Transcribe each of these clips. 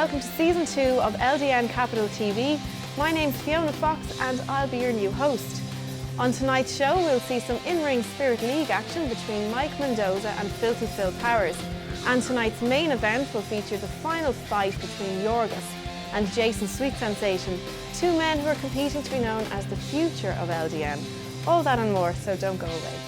welcome to Season 2 of LDN Capital TV. My name's Fiona Fox and I'll be your new host. On tonight's show we'll see some in-ring Spirit League action between Mike Mendoza and Filthy Phil Powers. And tonight's main event will feature the final fight between Yorghos and Jason Sweet Sensation, two men who are competing to be known as the future of LDN. All that and more, so don't go away.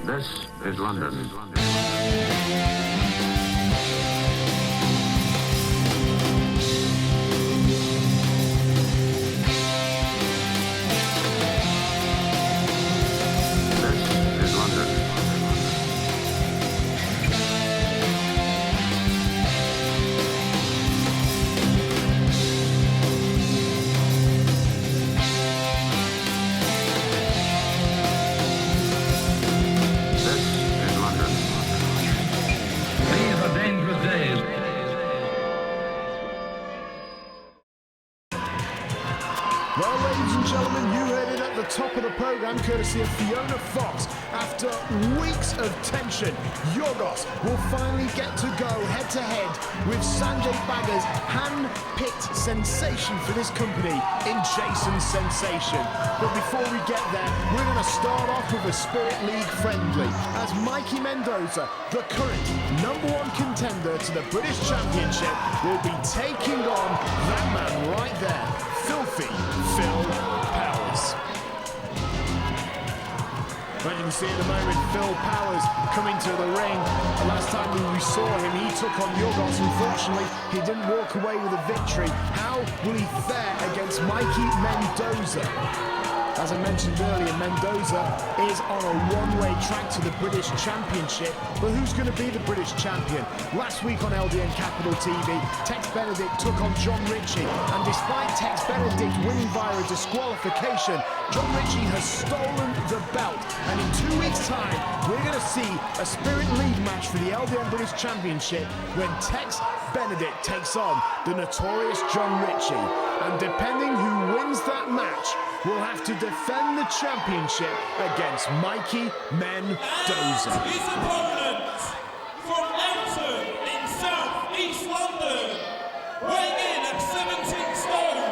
This is London. Well, ladies and gentlemen, you heard it at the top of the programme, courtesy of Fiona Fox. After weeks of tension, Yorghos will finally get to go head-to-head with Sanjay Baggar's hand-picked sensation for this company in Jason Sensation. But before we get there, we're going to start off with a Spirit League friendly, as Mikey Mendoza, the current #1 contender to the British Championship, will be taking on that man right there, Filthy Phil Powers. As you can see at the moment, Phil Powers coming to the ring. The last time we saw him, he took on Yorghos. Unfortunately, he didn't walk away with a victory. How will he fare against Mikey Mendoza? As I mentioned earlier, Mendoza is on a one-way track to the British Championship. But who's going to be the British champion? Last week on LDN Capital TV, Tex Benedict took on John Ritchie. And despite Tex Benedict winning via a disqualification, John Ritchie has stolen the belt. And in 2 weeks' time, we're going to see a Spirit League match for the LDN British Championship when Tex Benedict takes on the notorious John Ritchie. And depending who wins that match, will have to defend the championship against Mikey Mendoza. And his opponent from Elton in South East London, weighing in at 17 stone,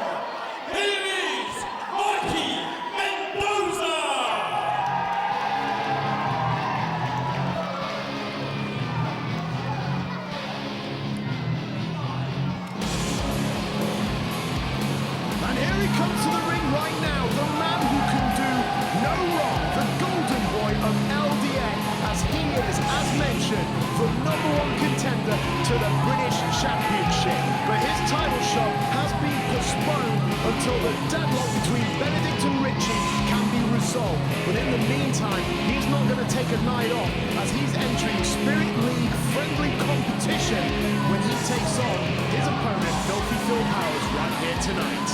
here is Mikey Mendoza. And here he comes to the ring right now, the man who can do no wrong, the golden boy of LDN, as he is, as mentioned, the #1 contender to the British Championship. But his title shot has been postponed until the deadlock between Benedict and Ritchie can be resolved. But in the meantime, he's not going to take a night off, as he's entering Spirit League friendly competition when he takes on his opponent, Filthy Phil Powers, right here tonight.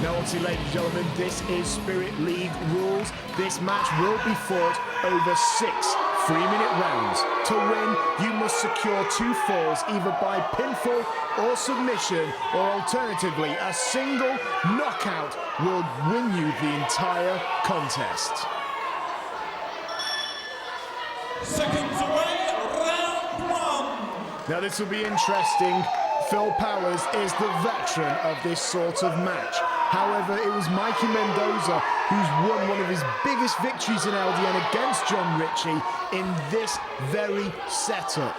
Now, obviously, ladies and gentlemen, this is Spirit League rules. This match will be fought over 6 3-minute rounds. To win, you must secure 2 falls, either by pinfall or submission, or alternatively, a single knockout will win you the entire contest. Seconds away, round 1. Now, this will be interesting. Phil Powers is the veteran of this sort of match. However, it was Mikey Mendoza who's won one of his biggest victories in LDN against John Ritchie in this very setup.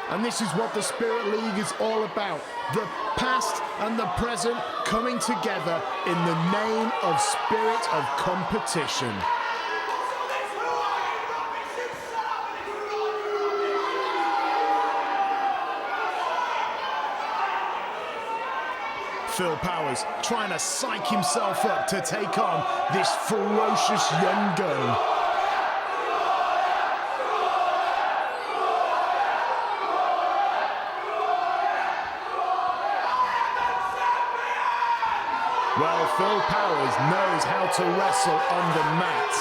And this is what the Spirit League is all about. The past and the present coming together in the name of spirit of competition. Phil Powers trying to psych himself up to take on this ferocious young gun. Well, Phil Powers knows how to wrestle on the mat,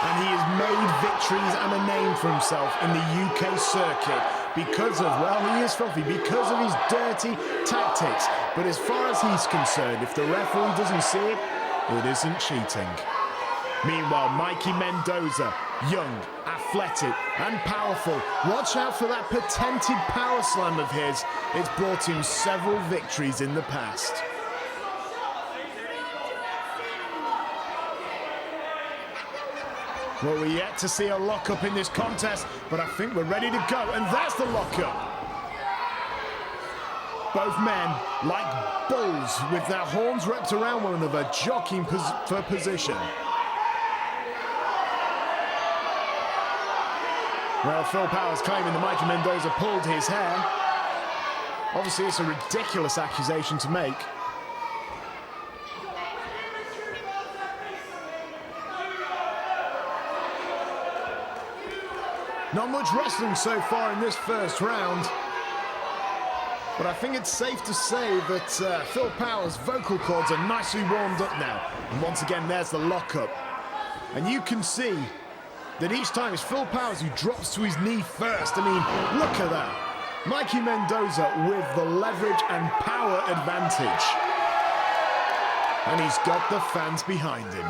and he has made victories and a name for himself in the UK circuit because of, well, he is filthy, because of his dirty tactics. But as far as he's concerned, if the referee doesn't see it, it isn't cheating. Meanwhile, Mikey Mendoza, young, athletic and powerful. Watch out for that patented power slam of his. It's brought him several victories in the past. Well, we're yet to see a lockup in this contest, but I think we're ready to go, and that's the lockup. Both men, like bulls, with their horns wrapped around one another, jockeying for position. Well, Phil Powers claiming that Mikey Mendoza pulled his hair. Obviously, it's a ridiculous accusation to make. Not much wrestling so far in this first round. But I think it's safe to say that Phil Powers' vocal cords are nicely warmed up now. And once again, there's the lockup. And you can see that each time it's Phil Powers who drops to his knee first. I mean, look at that. Mikey Mendoza with the leverage and power advantage. And he's got the fans behind him.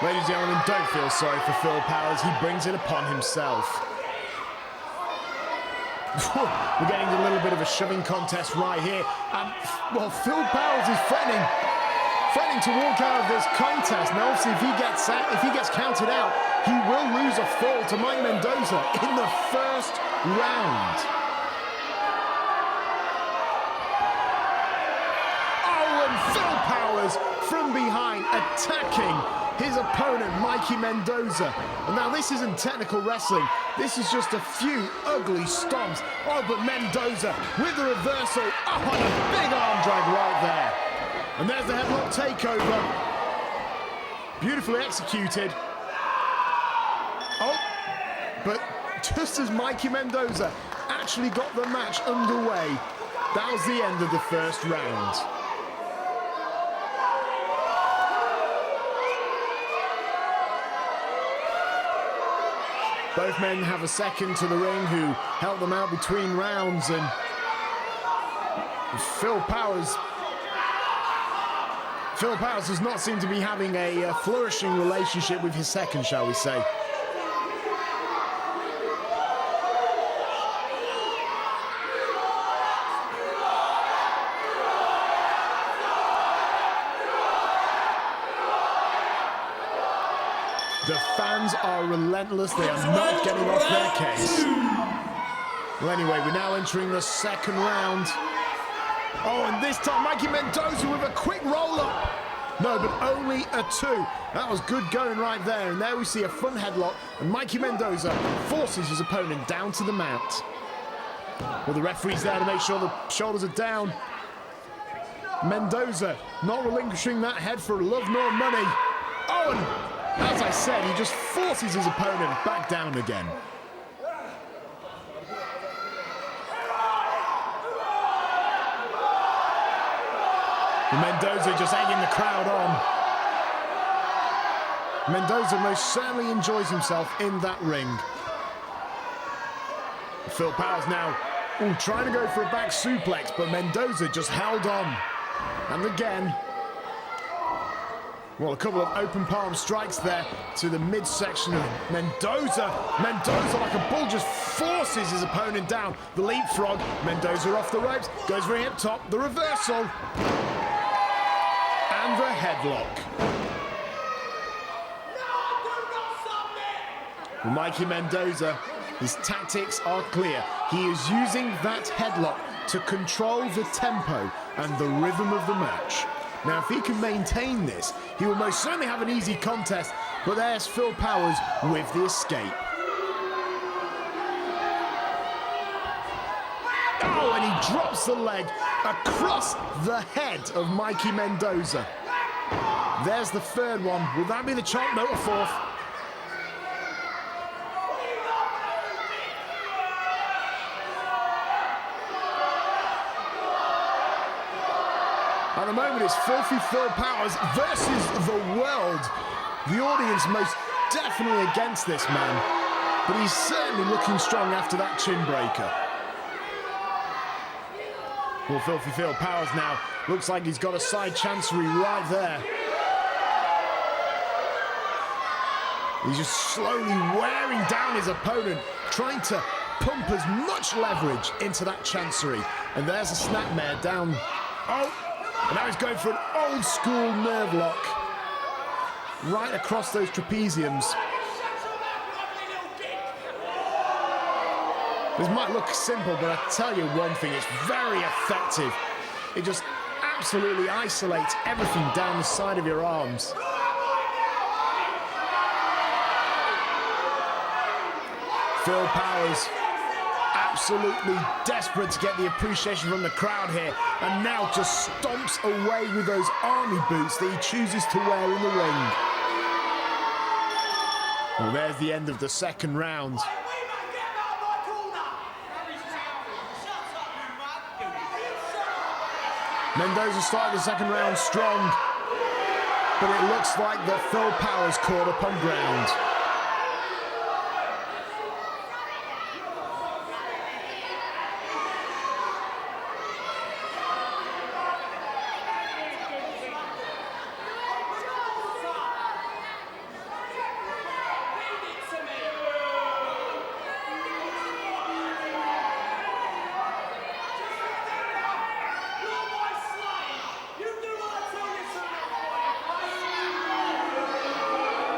Ladies and gentlemen, don't feel sorry for Phil Powers. He brings it upon himself. We're getting a little bit of a shoving contest right here. And, well, Phil Powers is threatening to walk out of this contest. Now, obviously, if he gets counted out, he will lose a fall to Mike Mendoza in the first round. Oh, and Phil Powers from behind attacking his opponent, Mikey Mendoza. And now this isn't technical wrestling. This is just a few ugly stomps. Oh, but Mendoza with the reversal. Oh, and a big arm drag right there. And there's the headlock takeover. Beautifully executed. Oh, but just as Mikey Mendoza actually got the match underway, that was the end of the first round. Both men have a second to the ring who helped them out between rounds, and Phil Powers does not seem to be having a flourishing relationship with his second, shall we say. The fans are relentless. They are not getting off their case. Well, anyway, we're now entering the second round. Oh, and this time Mikey Mendoza with a quick roll-up. No, but only a two. That was good going right there. And there we see a front headlock. And Mikey Mendoza forces his opponent down to the mat. Well, the referee's there to make sure the shoulders are down. Mendoza not relinquishing that head for love nor money. Oh, and as I said, he just forces his opponent back down again. And Mendoza just egging the crowd on. Mendoza most certainly enjoys himself in that ring. Phil Powers now trying to go for a back suplex, but Mendoza just held on. And again, well, a couple of open palm strikes there to the midsection of Mendoza. Mendoza, like a bull, just forces his opponent down. The leapfrog, Mendoza off the ropes, goes very hip top, the reversal. And the headlock. Well, Mikey Mendoza, his tactics are clear. He is using that headlock to control the tempo and the rhythm of the match. Now, if he can maintain this, he will most certainly have an easy contest, but there's Phil Powers with the escape. Oh, and he drops the leg across the head of Mikey Mendoza. There's the third one. Will that be the chop? No, a fourth. At the moment, it's Filthy Phil Powers versus the world. The audience most definitely against this man, but he's certainly looking strong after that chin breaker. Well, Filthy Phil Powers now looks like he's got a side chancery right there. He's just slowly wearing down his opponent, trying to pump as much leverage into that chancery. And there's a snapmare down. Oh, and now he's going for an old school nerve lock right across those trapeziums. This might look simple, but I tell you one thing, it's very effective. It just absolutely isolates everything down the side of your arms. Phil Powers absolutely desperate to get the appreciation from the crowd here, and now just stomps away with those army boots that he chooses to wear in the ring. Well, there's the end of the second round. Mendoza started the second round strong, but it looks like that Phil Powers caught up on ground.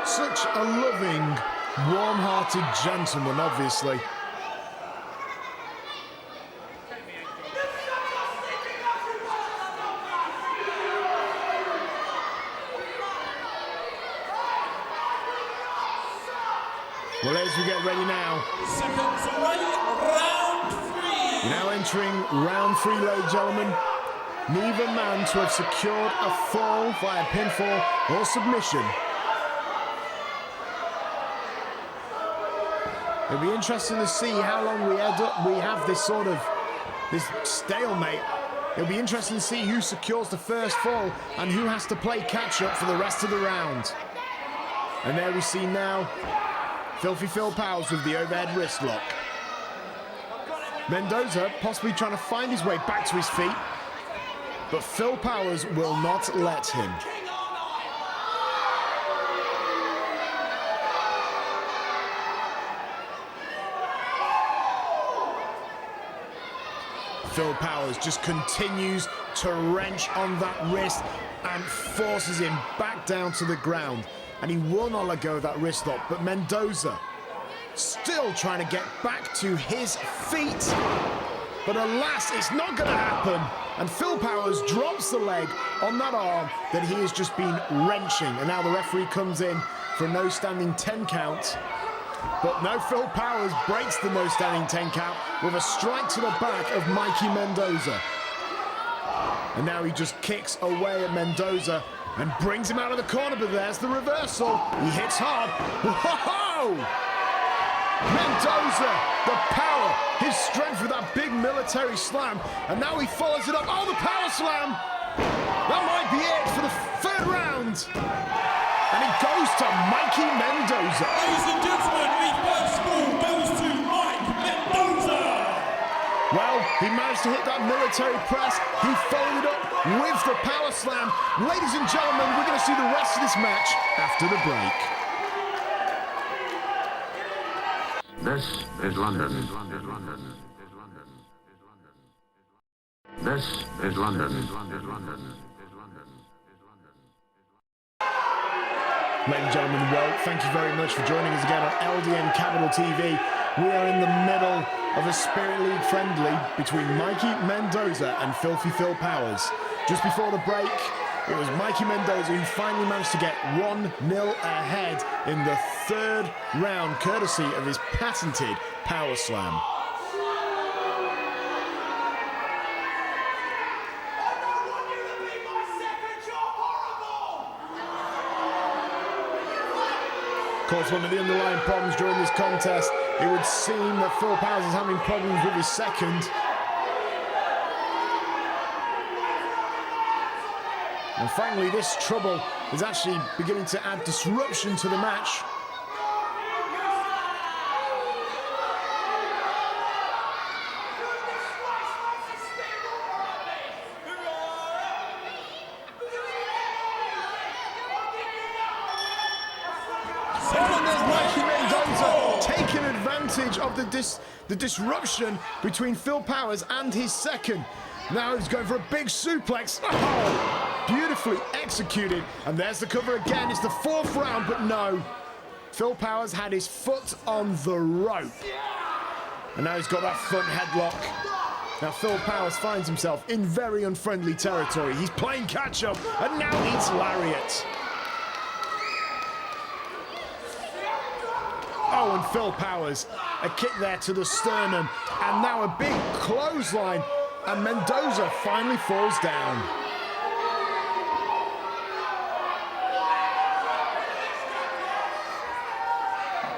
Such a loving, warm-hearted gentleman, obviously. Well, as we get ready now. Seconds away, round 3. Now entering round 3, ladies and gentlemen. Neither man to have secured a fall via pinfall or submission. It'll be interesting to see how long we have this stalemate. It'll be interesting to see who secures the first fall and who has to play catch-up for the rest of the round. And there we see now Filthy Phil Powers with the overhead wrist lock. Mendoza possibly trying to find his way back to his feet, but Phil Powers will not let him. Phil Powers just continues to wrench on that wrist and forces him back down to the ground. And he will not let go of that wrist lock, but Mendoza still trying to get back to his feet. But alas, it's not going to happen. And Phil Powers drops the leg on that arm that he has just been wrenching. And now the referee comes in for a no-standing 10 count. But no, Phil Powers breaks the no-standing 10 count with a strike to the back of Mikey Mendoza. And now he just kicks away at Mendoza and brings him out of the corner, but there's the reversal. He hits hard. Whoa! Mendoza, the power, his strength with that big military slam. And now he follows it up. Oh, the power slam! That might be it for the third round. And it goes to Mikey Mendoza. Ladies and gentlemen, the first fall goes to Mike Mendoza. Well, he managed to hit that military press. He followed it up with the power slam. Ladies and gentlemen, we're going to see the rest of this match after the break. This is London. This is London. Ladies and gentlemen, well, thank you very much for joining us again on LDN Capital TV. We are in the middle of a Spirit League friendly between Mikey Mendoza and Filthy Phil Powers. Just before the break, it was Mikey Mendoza who finally managed to get 1-0 ahead in the third round, courtesy of his patented power slam. Of course, one of the underlying problems during this contest, it would seem that Phil Powers is having problems with his second. And frankly, this trouble is actually beginning to add disruption to the match. Oh, and there's Mikey Mendoza taking advantage of the disruption between Phil Powers and his second. Now he's going for a big suplex. Oh, beautifully executed. And there's the cover again. It's the fourth round, but no. Phil Powers had his foot on the rope. And now he's got that front headlock. Now Phil Powers finds himself in very unfriendly territory. He's playing catch-up, and now it's lariat. Oh, and Phil Powers, a kick there to the sternum, and now a big clothesline, and Mendoza finally falls down.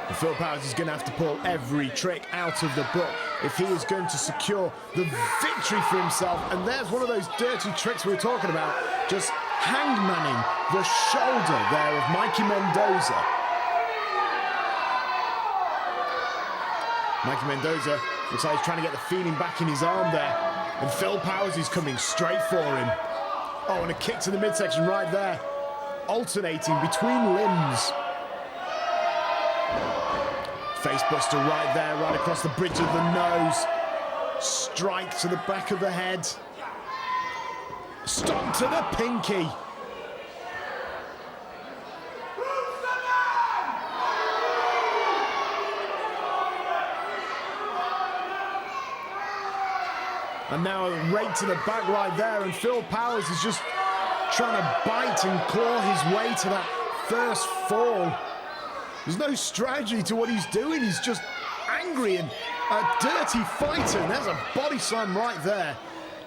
And Phil Powers is going to have to pull every trick out of the book if he is going to secure the victory for himself. And there's one of those dirty tricks we were talking about, just hangmanning the shoulder there of Mikey Mendoza. Mikey Mendoza looks like he's trying to get the feeling back in his arm there. And Phil Powers is coming straight for him. Oh, and a kick to the midsection right there. Alternating between limbs. Facebuster right there, right across the bridge of the nose. Strike to the back of the head. Stomp to the pinky. And now right to the back right there, and Phil Powers is just trying to bite and claw his way to that first fall. There's no strategy to what he's doing. He's just angry and a dirty fighter. And there's a body slam right there.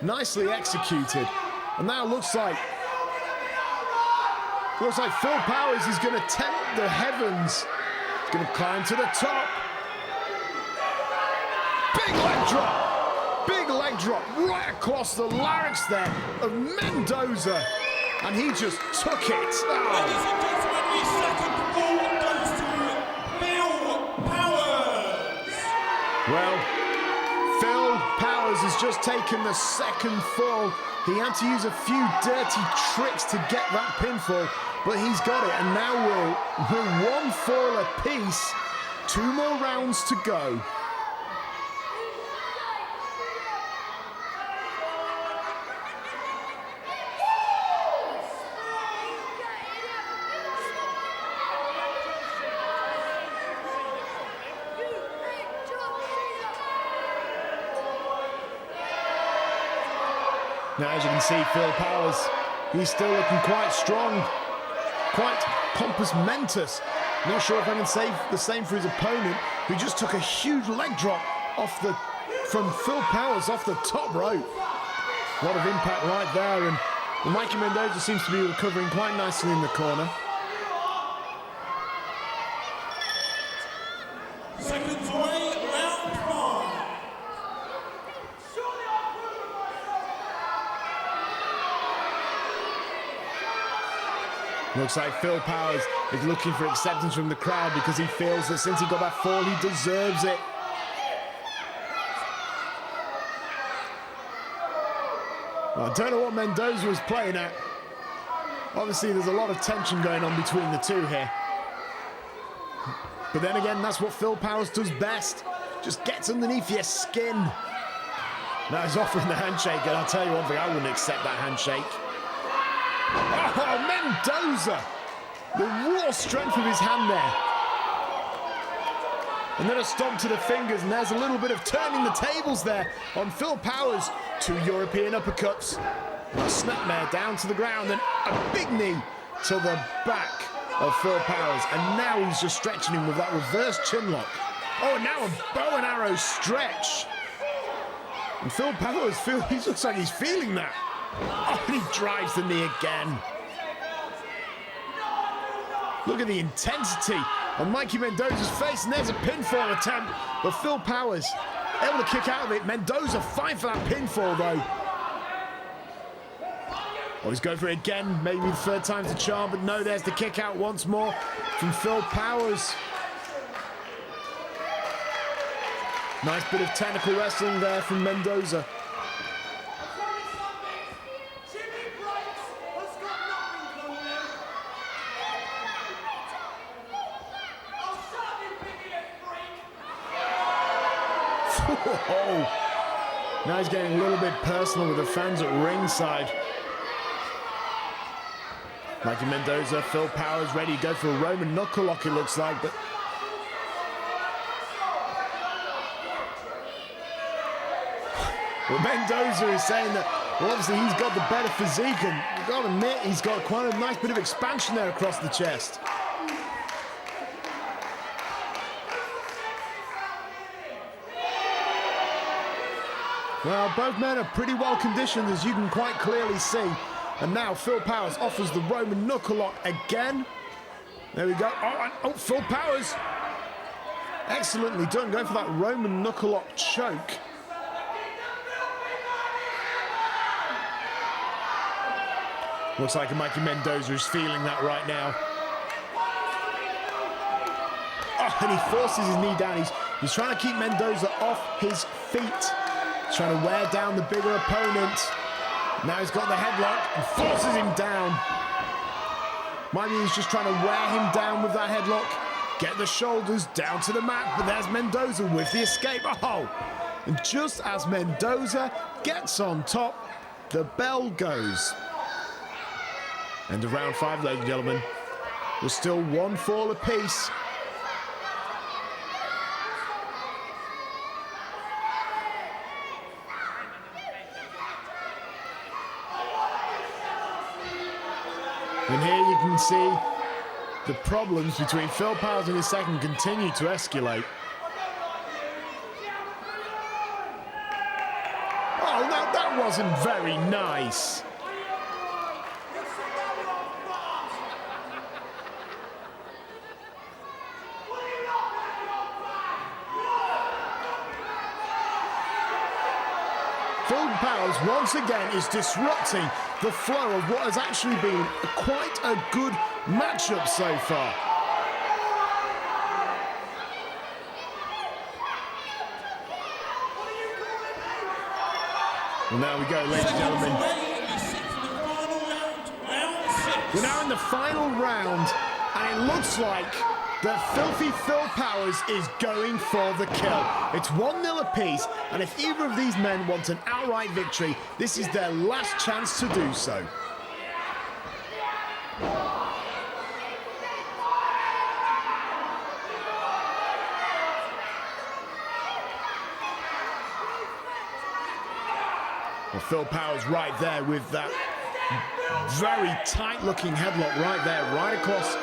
Nicely executed. And now looks like Phil Powers is going to tempt the heavens. He's going to climb to the top. Big leg drop. Big leg drop right across the larynx there of Mendoza. And he just took it. Oh. Ladies and gentlemen, the second fall goes to Phil Powers. Well, Phil Powers has just taken the second fall. He had to use a few dirty tricks to get that pinfall, but he's got it. And now we're one fall apiece. 2 more rounds to go. Now, as you can see, Phil Powers, he's still looking quite strong, quite pompous mentis. Not sure if I can say the same for his opponent, who just took a huge leg drop from Phil Powers off the top rope. A lot of impact right there, and Mikey Mendoza seems to be recovering quite nicely in the corner. Seconds away, round 5. Looks like Phil Powers is looking for acceptance from the crowd because he feels that since he got that fall, he deserves it. Well, I don't know what Mendoza was playing at. Obviously, there's a lot of tension going on between the two here. But then again, that's what Phil Powers does best. Just gets underneath your skin. Now he's offering the handshake, and I'll tell you one thing, I wouldn't accept that handshake. Oh, Mendoza! The raw strength of his hand there. And then a stomp to the fingers, and there's a little bit of turning the tables there on Phil Powers. 2 European uppercuts. A snapmare down to the ground, and a big knee to the back of Phil Powers. And now he's just stretching him with that reverse chin lock. Oh, and now a bow and arrow stretch. And Phil Powers, he looks like he's feeling that. Oh, and he drives the knee again. Look at the intensity on Mikey Mendoza's face, and there's a pinfall attempt, but Phil Powers able to kick out of it. Mendoza fighting for that pinfall, though. Oh, he's going for it again. Maybe the third time's the charm, but no, there's the kick out once more from Phil Powers. Nice bit of technical wrestling there from Mendoza. Oh, now he's getting a little bit personal with the fans at ringside. Mike Mendoza, Phil Powers ready to go for a Roman knuckle lock, it looks like, but well, Mendoza is saying that, well, obviously he's got the better physique, and you've got to admit he's got quite a nice bit of expansion there across the chest. Well, both men are pretty well conditioned, as you can quite clearly see. And now Phil Powers offers the Roman knuckle lock again. There we go. Oh, Phil Powers. Excellently done, going for that Roman knuckle lock choke. Looks like Mikey Mendoza is feeling that right now. Oh, and he forces his knee down. He's trying to keep Mendoza off his feet. He's trying to wear down the bigger opponent. Now he's got the headlock and forces him down. Maybe he's just trying to wear him down with that headlock. Get the shoulders down to the mat, but there's Mendoza with the escape. Oh! And just as Mendoza gets on top, the bell goes. End of round 5, ladies and gentlemen. There's still one fall apiece. And here you can see the problems between Phil Powers and his second continue to escalate. Oh, that wasn't very nice. Phil Powers once again is disrupting the flow of what has actually been quite a good matchup so far. Well, there we go, ladies and gentlemen. We're now in the final round, and it looks like that filthy Phil Powers is going for the kill. It's 1-0 apiece, and if either of these men want an outright victory, this is their last chance to do so. Well, Phil Powers right there with that very tight-looking headlock right there, right across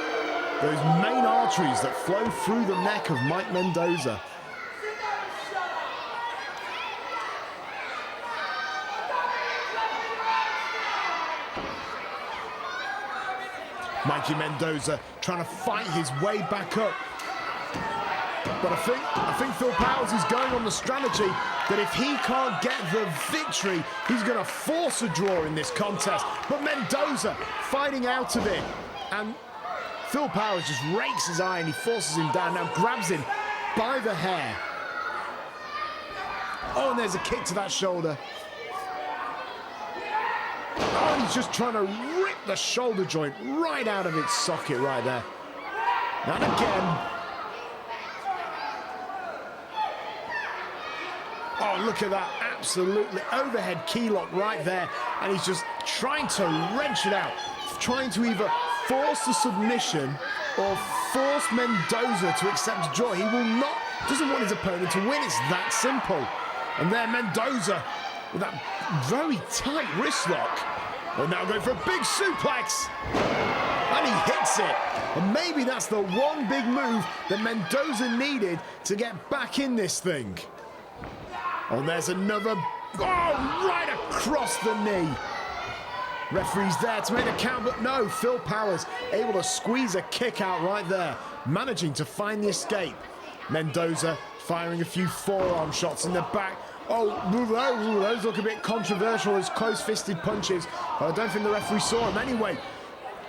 those main arteries that flow through the neck of Mike Mendoza. Mikey Mendoza trying to fight his way back up. But I think Phil Powers is going on the strategy that if he can't get the victory, he's going to force a draw in this contest. But Mendoza fighting out of it, and Phil Powers just rakes his eye and he forces him down, now grabs him by the hair. Oh, and there's a kick to that shoulder. Oh, and he's just trying to rip the shoulder joint right out of its socket right there. And again. Oh, look at that, absolutely overhead key lock right there. And he's just trying to wrench it out, trying to either force the submission or force Mendoza to accept a draw. He will not, doesn't want his opponent to win, it's that simple. And there Mendoza with that very tight wrist lock. Well, now going for a big suplex. And he hits it. And maybe that's the one big move that Mendoza needed to get back in this thing. Oh, there's another, oh, right across the knee. Referee's there to make the count, but no, Phil Powers able to squeeze a kick out right there, managing to find the escape. Mendoza firing a few forearm shots in the back. Oh, those look a bit controversial as close-fisted punches. I don't think the referee saw him. Anyway,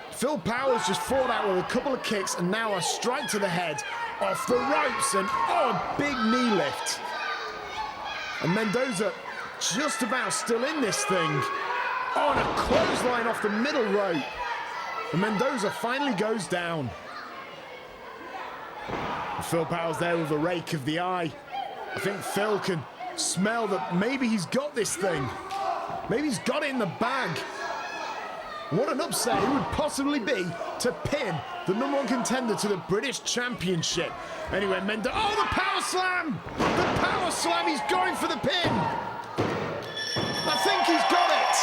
Phil Powers just fought out with a couple of kicks and now a strike to the head off the ropes and a big knee lift. And Mendoza just about still in this thing. On a clothesline off the middle rope. And Mendoza finally goes down. And Phil Powers there with a rake of the eye. I think Phil can smell that maybe he's got this thing. Maybe he's got it in the bag. What an upset it would possibly be to pin the #1 contender to the British Championship. Anyway, Mendoza, oh, the power slam! The power slam, he's going for the pin. I think he's got it.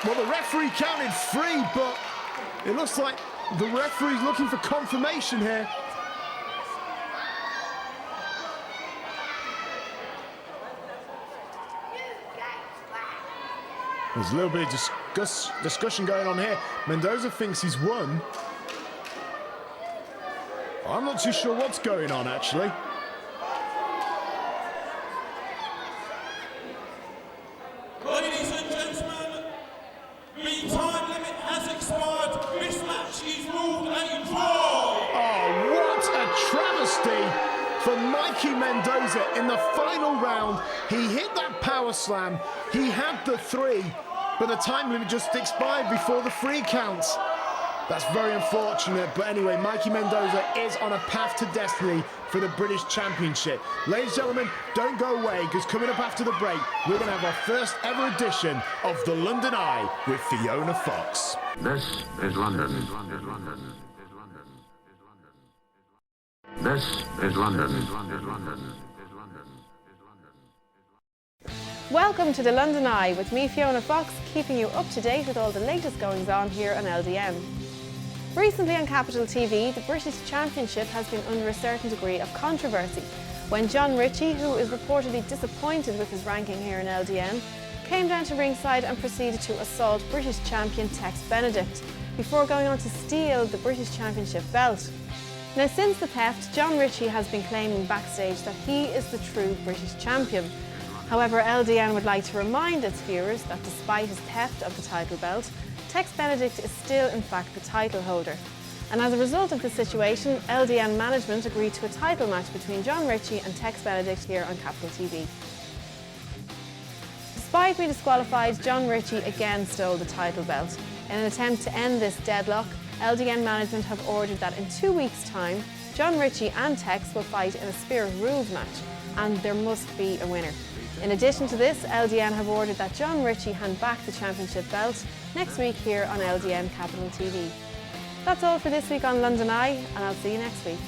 Well, the referee counted 3, but it looks like the referee's looking for confirmation here. There's a little bit of discussion going on here. Mendoza thinks he's won. I'm not too sure what's going on, actually. Ladies and gentlemen, the time limit has expired. This match is ruled a draw. Oh, what a travesty for Mikey Mendoza in the final round. He hit that power slam. He had the 3, but the time limit just expired before the 3 counts. That's very unfortunate, but anyway, Mikey Mendoza is on a path to destiny for the British Championship. Ladies and gentlemen, don't go away, because coming up after the break, we're going to have our first ever edition of The London Eye with Fiona Fox. This is London. This is London. Welcome to the London Eye with me, Fiona Fox, keeping you up to date with all the latest goings on here on LDN. Recently on Capital TV, the British Championship has been under a certain degree of controversy when John Ritchie, who is reportedly disappointed with his ranking here in LDN, came down to ringside and proceeded to assault British champion Tex Benedict before going on to steal the British Championship belt. Now, since the theft, John Ritchie has been claiming backstage that he is the true British champion. However, LDN would like to remind its viewers that despite his theft of the title belt, Tex Benedict is still in fact the title holder. And as a result of the situation, LDN management agreed to a title match between John Ritchie and Tex Benedict here on Capital TV. Despite being disqualified, John Ritchie again stole the title belt. In an attempt to end this deadlock, LDN management have ordered that in 2 weeks' time, John Ritchie and Tex will fight in a Spirit Rules match, and there must be a winner. In addition to this, LDN have ordered that John Ritchie hand back the championship belt next week here on LDN Capital TV. That's all for this week on London Eye, and I'll see you next week.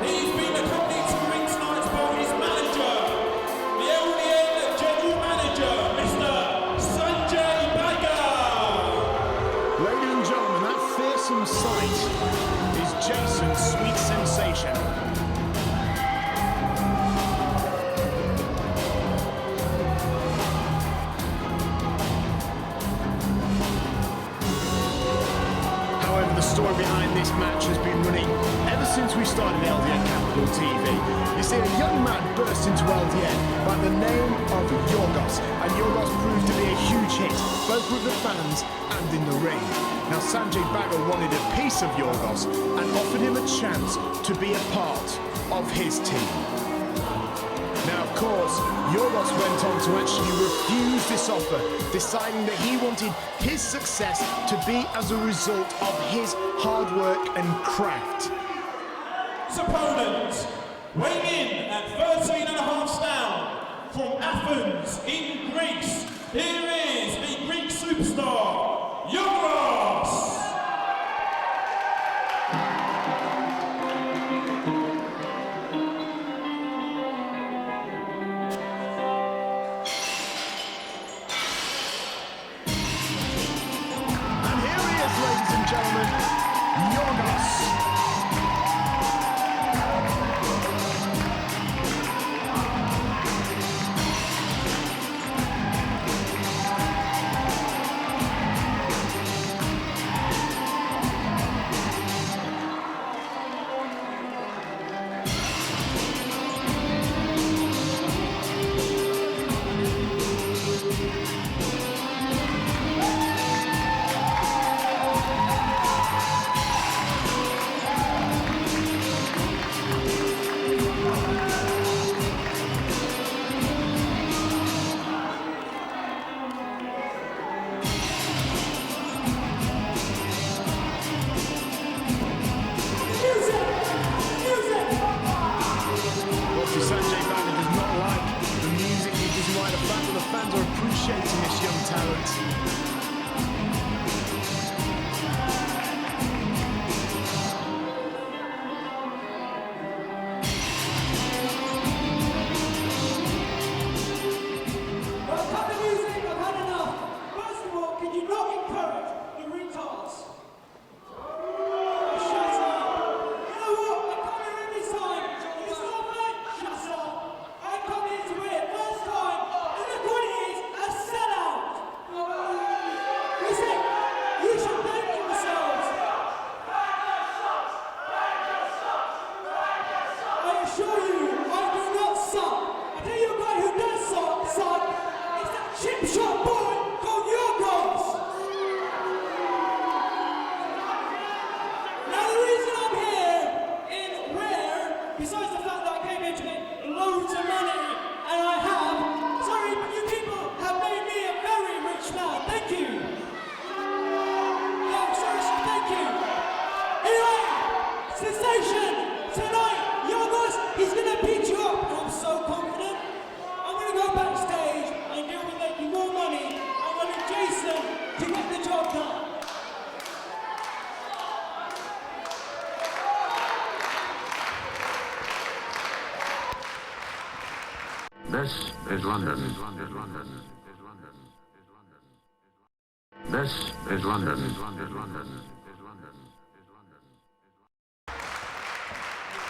He's been accompanied to the ring tonight by his manager, the LDN General Manager, Mr. Sanjay Bagga. Ladies and gentlemen, that fearsome sight is Jason's Sweet Sensation. However, the story behind this match has been running ever since we started LDN Capital TV. You see, a young man burst into LDN by the name of Yorghos, and Yorghos proved to be a huge hit, both with the fans and in the ring. Now, Sanjay Bagga wanted a piece of Yorghos and offered him a chance to be a part of his team. Now, of course, Yorghos went on to actually refuse this offer, deciding that he wanted his success to be as a result of his hard work and craft. His opponent, weighing in at 13.5 stone, from Athens in Greece, here is the Greek superstar, Yorghos. This is London. This is London.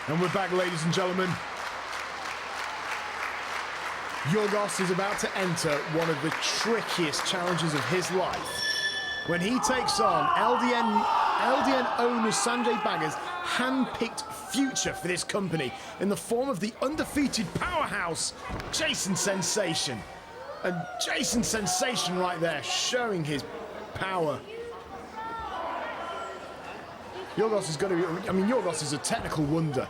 And we're back, ladies and gentlemen. Yorghos is about to enter one of the trickiest challenges of his life when he takes on LDN owner Sanjay Bagga's hand-picked future for this company in the form of the undefeated powerhouse, Jason Sensation. And Jason Sensation right there showing his power. Yorghos is going to be, I mean, Yorghos is a technical wonder.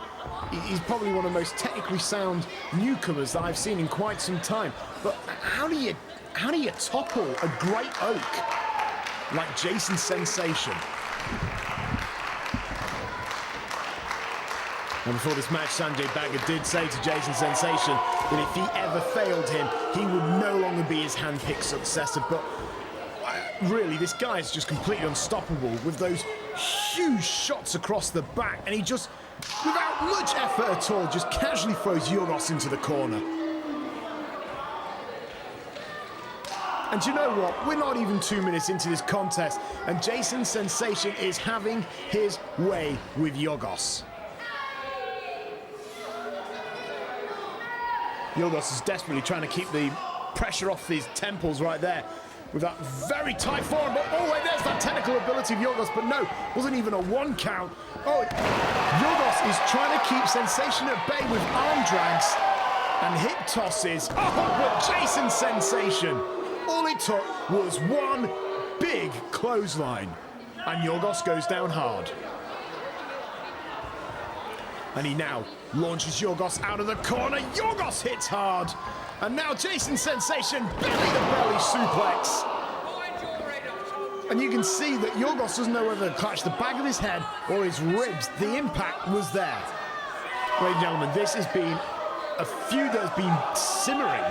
He's probably one of the most technically sound newcomers that I've seen in quite some time. But how do you topple a great oak like Jason Sensation? And before this match, Sanjay Bagga did say to Jason Sensation that if he ever failed him, he would no longer be his hand-picked successor. But really, this guy is just completely unstoppable with those huge shots across the back, and he just, without much effort at all, just casually throws Yorghos into the corner. And you know what? We're not even 2 minutes into this contest, and Jason Sensation is having his way with Yorghos. Yorghos is desperately trying to keep the pressure off his temples right there with that very tight form. But oh, wait, there's that technical ability of Yorghos, but no, wasn't even a one count. Oh, Yorghos is trying to keep Sensation at bay with arm drags and hip tosses. Oh, but Jason Sensation, all it took was one big clothesline, and Yorghos goes down hard. And he now launches Yorghos out of the corner. Yorghos hits hard. And now Jason Sensation, belly-to-belly suplex. And you can see that Yorghos doesn't know whether to clutch the back of his head or his ribs. The impact was there. Ladies and gentlemen, this has been a feud that has been simmering.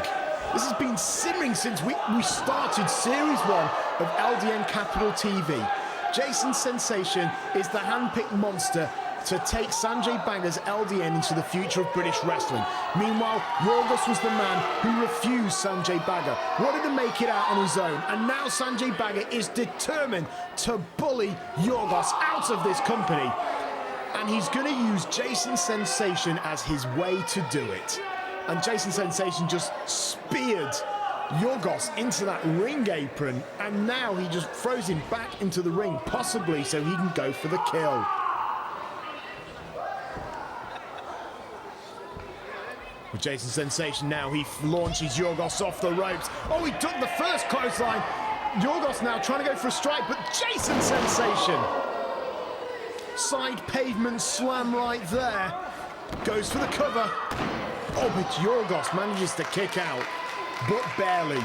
This has been simmering since we started Series 1 of LDN Capital TV. Jason Sensation is the hand-picked monster to take Sanjay Bagga's LDN into the future of British wrestling. Meanwhile, Yorghos was the man who refused Sanjay Bagga, wanted to make it out on his own, and now Sanjay Bagga is determined to bully Yorghos out of this company. And he's going to use Jason Sensation as his way to do it. And Jason Sensation just speared Yorghos into that ring apron, and now he just throws him back into the ring, possibly so he can go for the kill. With Jason Sensation now, he launches Yorghos off the ropes. Oh, he took the first clothesline. Yorghos now trying to go for a strike, but Jason Sensation. Side pavement slam right there. Goes for the cover. Oh, but Yorghos manages to kick out, but barely.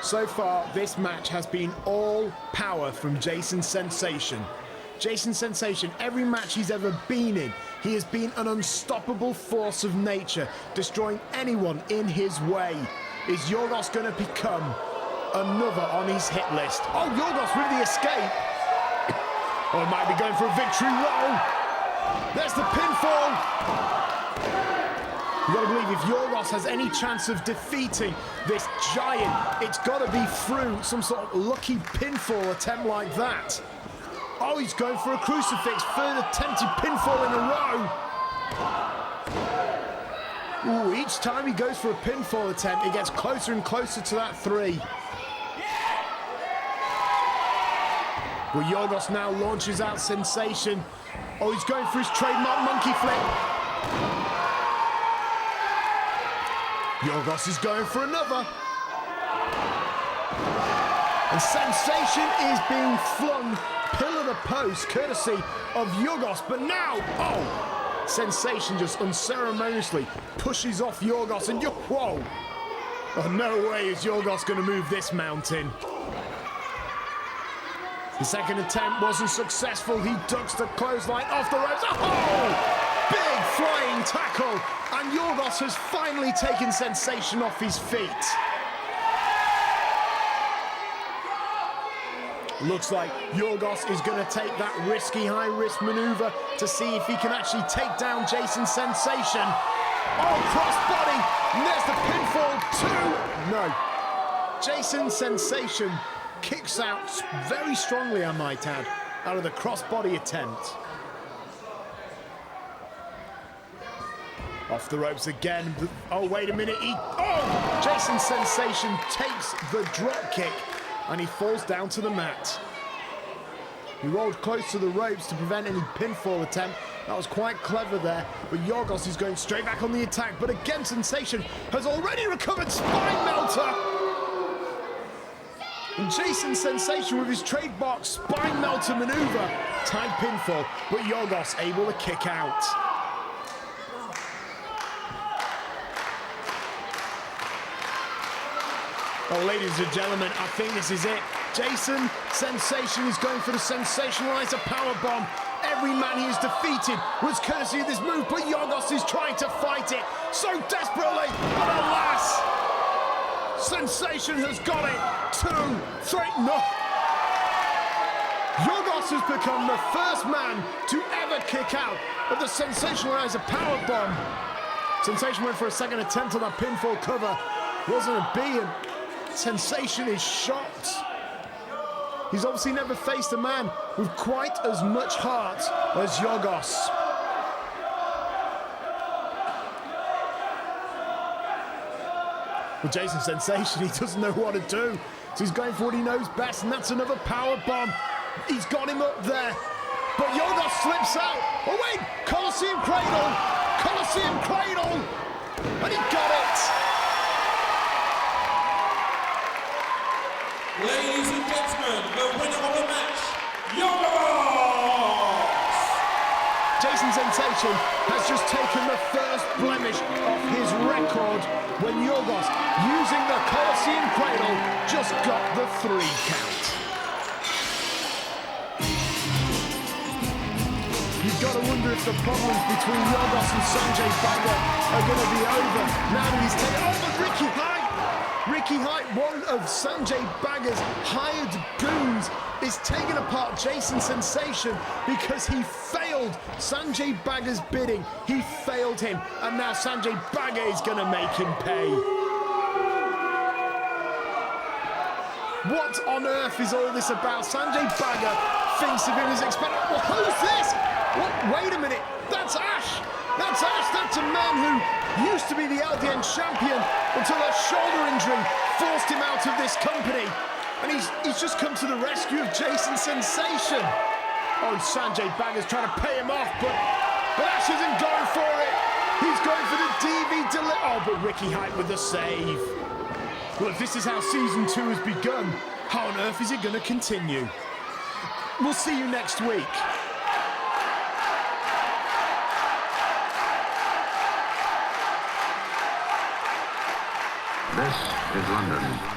So far, this match has been all power from Jason Sensation. Jason Sensation, every match he's ever been in, he has been an unstoppable force of nature, destroying anyone in his way. Is Yorghos going to become another on his hit list? Oh, Yorghos with the escape. Oh, he might be going for a victory roll. There's the pinfall. You've got to believe if Yorghos has any chance of defeating this giant, it's got to be through some sort of lucky pinfall attempt like that. Oh, he's going for a crucifix, third attempted pinfall in a row. Ooh, each time he goes for a pinfall attempt, it gets closer and closer to that 3. Well, Yorghos now launches out Sensation. Oh, he's going for his trademark monkey flip. Yorghos is going for another. And Sensation is being flung pillar to post, courtesy of Yorghos. But now, oh, Sensation just unceremoniously pushes off Yorghos, and whoa! Oh, no way is Yorghos going to move this mountain. The second attempt wasn't successful. He ducks the clothesline off the ropes. Oh! Big flying tackle, and Yorghos has finally taken Sensation off his feet. Looks like Yorghos is going to take that risky high-risk maneuver to see if he can actually take down Jason Sensation. Oh, crossbody. And there's the pinfall. 2. No. Jason Sensation kicks out very strongly, I might add, out of the crossbody attempt. Off the ropes again. Oh, wait a minute. Jason Sensation takes the drop kick and he falls down to the mat. He rolled close to the ropes to prevent any pinfall attempt. That was quite clever there. But Yorghos is going straight back on the attack. But again, Sensation has already recovered spine melter. And Jason Sensation with his trademark spine melter maneuver. Tied pinfall, but Yorghos able to kick out. Well, ladies and gentlemen, I think this is it. Jason Sensation is going for the sensationalizer powerbomb. Every man he has defeated was courtesy of this move, but Yorghos is trying to fight it so desperately, but alas, Sensation has got it. 2, 3, no. Yorghos has become the first man to ever kick out of the sensationalizer powerbomb. Sensation went for a second attempt on that pinfall cover. Wasn't a B, and Sensation is shocked. He's obviously never faced a man with quite as much heart as Yorghos. Well, Jason Sensation, he doesn't know what to do. So he's going for what he knows best, and that's another power bomb. He's got him up there. But Yorghos slips out. Oh, wait! Colosseum Cradle! Colosseum Cradle! And he got it! Ladies and gentlemen, the winner of the match, Yorghos! Jason Sensation has just taken the first blemish off his record when Yorghos, using the Colosseum Cradle, just got the 3 count. You've got to wonder if the problems between Yorghos and Sanjay Bagga are going to be over now that he's taken... Oh, but Ricky Hite, one of Sanjay Bagga's hired goons, is taking apart Jason Sensation because he failed Sanjay Bagga's bidding. He failed him, and now Sanjay Bagga is going to make him pay. What on earth is all this about? Sanjay Bagga thinks of him as expendable. Well, who's this? What? Wait a minute. That's Ash. That's Ash. That's a man who used to be the LDN champion until a shoulder injury forced him out of this company. And he's just come to the rescue of Jason Sensation. Oh, Sanjay Bagga's trying to pay him off, but Ash isn't going for it. He's going for the DV delivery. Oh, but Ricky Hite with the save. Well, if this is how Season 2 has begun, how on earth is it going to continue? We'll see you next week. This is London.